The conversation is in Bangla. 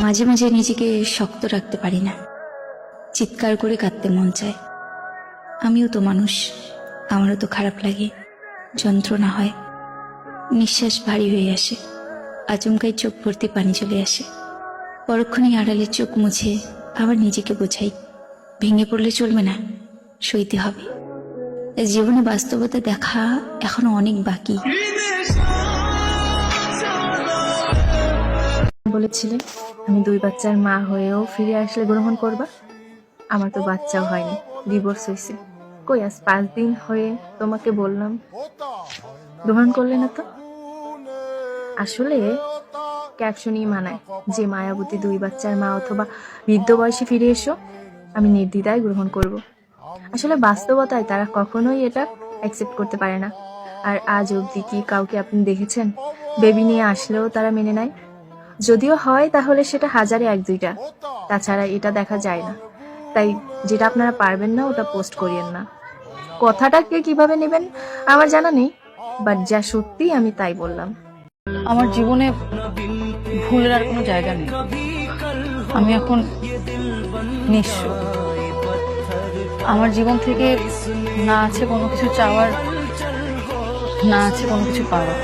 মাঝে মাঝে নিজেকে শক্ত রাখতে পারি না, চিৎকার করে কাঁদতে মন চায়। আমিও তো মানুষ, আমারও তো খারাপ লাগে, যন্ত্রণা হয়, নিঃশ্বাস ভারী হয়ে আসে, আচমকাই চোখ ভর্তি পানি চলে আসে। পরক্ষণেই আড়ালে চোখ মুছে আবার নিজেকে বোঝাই, ভেঙে পড়লে চলবে না, সইতে হবে। জীবনে বাস্তবতা দেখা এখনো অনেক বাকি। বলেছিলে আমি 2 বাচ্চার মা হয়েও ফিরে আসলে গ্রহণ করবা। আমার তো বাচ্চাও হয়নি, ডিভোর্স হয়েছে। কই আজ 5 দিন হয়ে তোমাকে বললাম, গ্রহণ করলে না তো। আসলে ক্যাপশনই মানায় যে মায়াবতী 2 বাচ্চার মা অথবা বৃদ্ধ বয়সে ফিরে এসো, আমি নির্দ্বিধায় গ্রহণ করব। আসলে বাস্তবতায় তারা কখনোই এটা অ্যাকসেপ্ট করতে পারে না। আর আজ অবধি কি কাউকে আপনি দেখেছেন বেবি নিয়ে আসলেও তারা মেনে নেয়? যদিও হয় তাহলে সেটা হাজারে 1-2টা, তাছাড়া এটা দেখা যায় না। তাই যেটা আপনারা পারবেন না ওটা পোস্ট করিয়েন না। কথাটাকে কিভাবে নেবেন আমার জানা নেই, বাট যা সত্যি আমি তাই বললাম। আমার জীবনে ভুলের আর কোনো জায়গা নেই। আমি এখন নিঃস্ব। আমার জীবন থেকে না আছে কোনো কিছু চাওয়ার, না আছে কোনো কিছু পাওয়ার।